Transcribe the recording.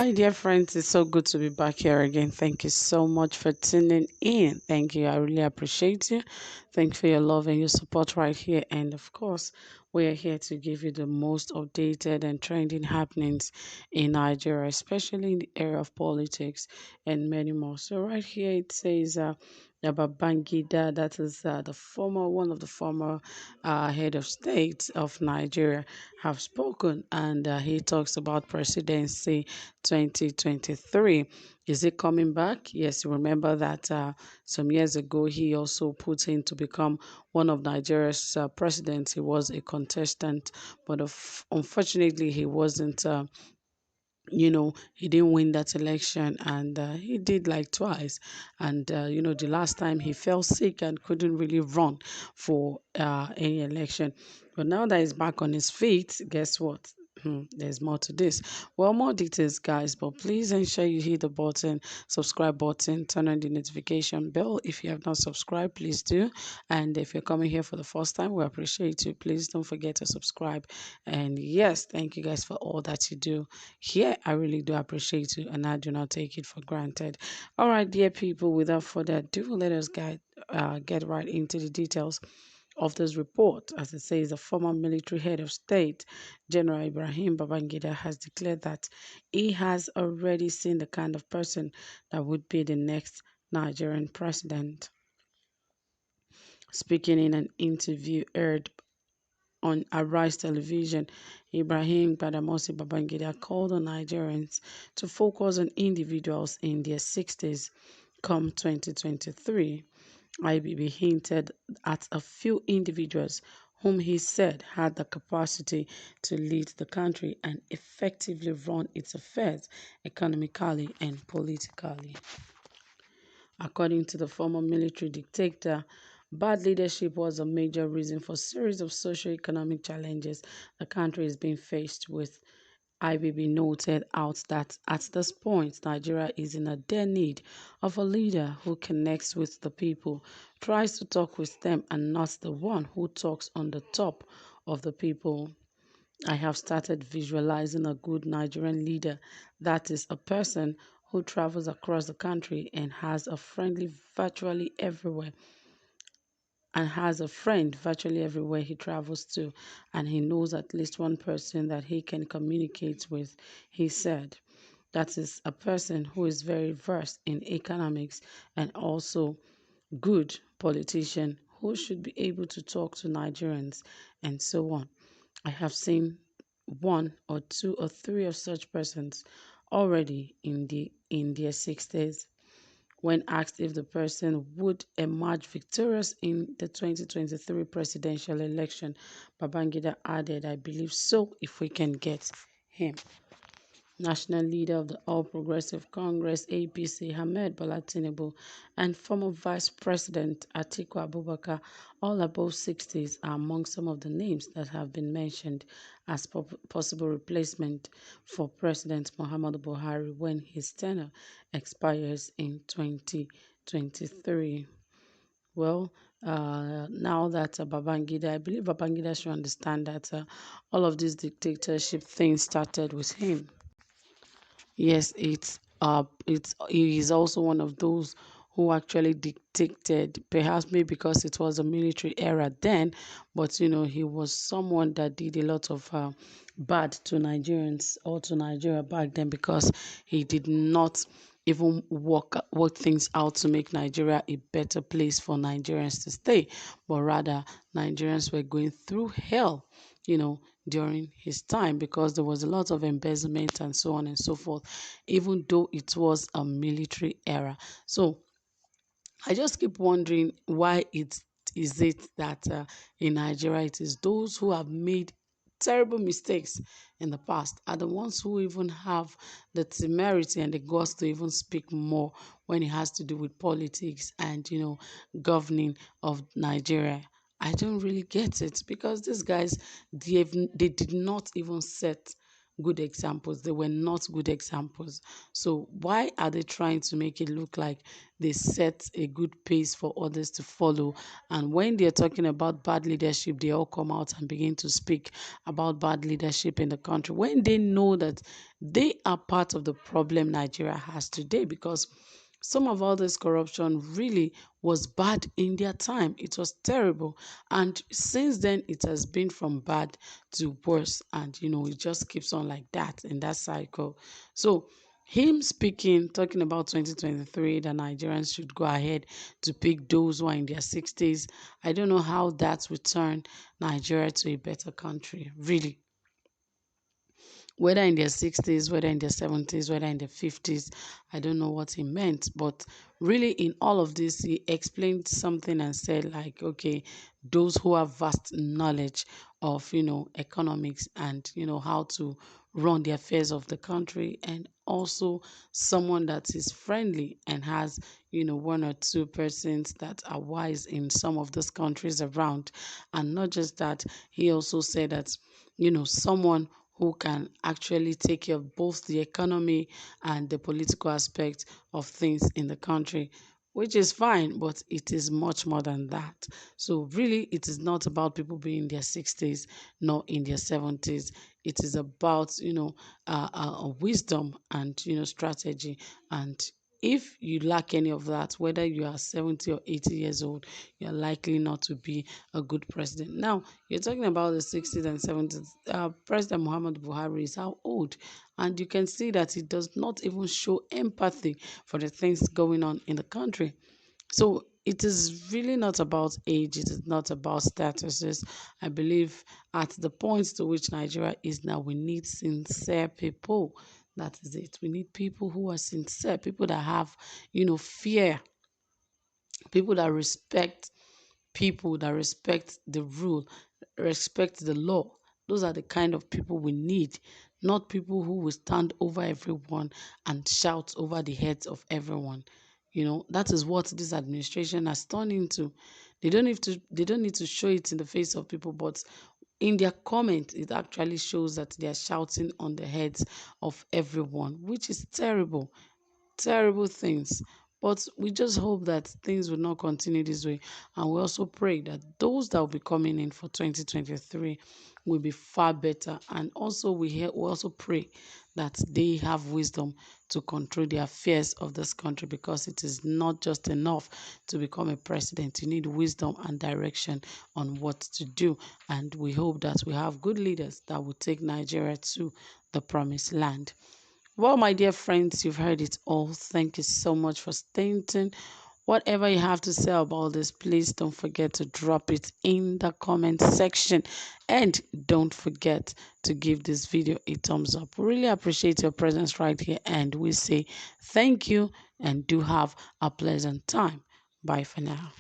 Hi, dear friends. It's so good to be back here again. Thank you so much for tuning in. Thank you. I really appreciate you. Thank you for your love and your support right here. And of course, we are here to give you the most updated and trending happenings in Nigeria, especially in the area of politics and many more. So, right here it says, Babangida, that is one of the former head of state of Nigeria, have spoken, and he talks about presidency 2023. Is it coming back? Yes, you remember that some years ago he also put in to become one of Nigeria's presidents. He was a contestant, but unfortunately he wasn't. He didn't win that election, and he did like twice. And the last time he fell sick and couldn't really run for any election. But now that he's back on his feet, guess what? There's more to this. Well, more details, guys, but please ensure you hit the button, subscribe button, turn on the notification bell. If you have not subscribed, please do. And if you're coming here for the first time, we appreciate you. Please don't forget to subscribe. And yes, thank you guys for all that you do here. I really do appreciate you, and I do not take it for granted. All right, dear people, without further ado, let us get right into the details of this report. As it says, the former military head of state, General Ibrahim Babangida, has declared that he has already seen the kind of person that would be the next Nigerian president. Speaking in an interview aired on Arise Television, Ibrahim Badamasi Babangida called on Nigerians to focus on individuals in their 60s come 2023. IBB hinted at a few individuals whom he said had the capacity to lead the country and effectively run its affairs economically and politically. According to the former military dictator, bad leadership was a major reason for a series of socio-economic challenges the country is being faced with. IBB noted out that at this point, Nigeria is in a dire need of a leader who connects with the people, tries to talk with them, and not the one who talks on the top of the people. I have started visualizing a good Nigerian leader, that is, a person who travels across the country and has a friend virtually everywhere he travels to, and he knows at least one person that he can communicate with, he said. That is a person who is very versed in economics and also good politician who should be able to talk to Nigerians and so on. I have seen one or two or three of such persons already in their 60s. When asked if the person would emerge victorious in the 2023 presidential election, Babangida added, "I believe so if we can get him." National leader of the All Progressive Congress (APC), Ahmed Bola Tinubu, and former Vice President Atiku Abubakar, all above 60s, are among some of the names that have been mentioned as possible replacement for President Muhammadu Buhari when his tenure expires in 2023. Well, now that Babangida, I believe Babangida should understand that all of these dictatorship things started with him. Yes, he is also one of those who actually dictated, perhaps maybe because it was a military era then, but he was someone that did a lot of bad to Nigerians or to Nigeria back then because he did not even work things out to make Nigeria a better place for Nigerians to stay, but rather Nigerians were going through hell, during his time because there was a lot of embezzlement and so on and so forth, even though it was a military era. So I just keep wondering why it is it that in Nigeria it is those who have made terrible mistakes in the past are the ones who even have the temerity and the guts to even speak more when it has to do with politics and governing of Nigeria. I don't really get it because these guys they did not even set good examples. They were not good examples. So why are they trying to make it look like they set a good pace for others to follow? And when they're talking about bad leadership, they all come out and begin to speak about bad leadership in the country when they know that they are part of the problem Nigeria has today, because some of all this corruption really was bad in their time. It was terrible. And since then, it has been from bad to worse. And, it just keeps on like that in that cycle. So, him speaking, talking about 2023, that Nigerians should go ahead to pick those who are in their 60s. I don't know how that will turn Nigeria to a better country, really, whether in their 60s, whether in their 70s, whether in their 50s. I don't know what he meant. But really, in all of this, he explained something and said, like, okay, those who have vast knowledge of, economics and, how to run the affairs of the country, and also someone that is friendly and has, one or two persons that are wise in some of those countries around. And not just that, he also said that, someone who can actually take care of both the economy and the political aspect of things in the country, which is fine, but it is much more than that. So, really, it is not about people being in their 60s nor in their 70s. It is about, wisdom and, strategy. And if you lack any of that, whether you are 70 or 80 years old, you're likely not to be a good president. Now, you're talking about the 60s and 70s. President Muhammad Buhari is how old? And you can see that he does not even show empathy for the things going on in the country. So it is really not about age, it is not about statuses. I believe at the point to which Nigeria is now, we need sincere people. That is it. We need people who are sincere, people that have, fear, people that respect the rule, respect the law. Those are the kind of people we need, not people who will stand over everyone and shout over the heads of everyone. That is what this administration has turned into. They don't need to show it in the face of people, but in their comment, it actually shows that they are shouting on the heads of everyone, which is terrible, terrible things. But we just hope that things will not continue this way. And we also pray that those that will be coming in for 2023 will be far better. And also, we also pray that they have wisdom to control the affairs of this country, because it is not just enough to become a president. You need wisdom and direction on what to do. And we hope that we have good leaders that will take Nigeria to the promised land. Well, my dear friends, you've heard it all. Thank you so much for staying tuned. Whatever you have to say about this, please don't forget to drop it in the comment section. And don't forget to give this video a thumbs up. We really appreciate your presence right here. And we say thank you and do have a pleasant time. Bye for now.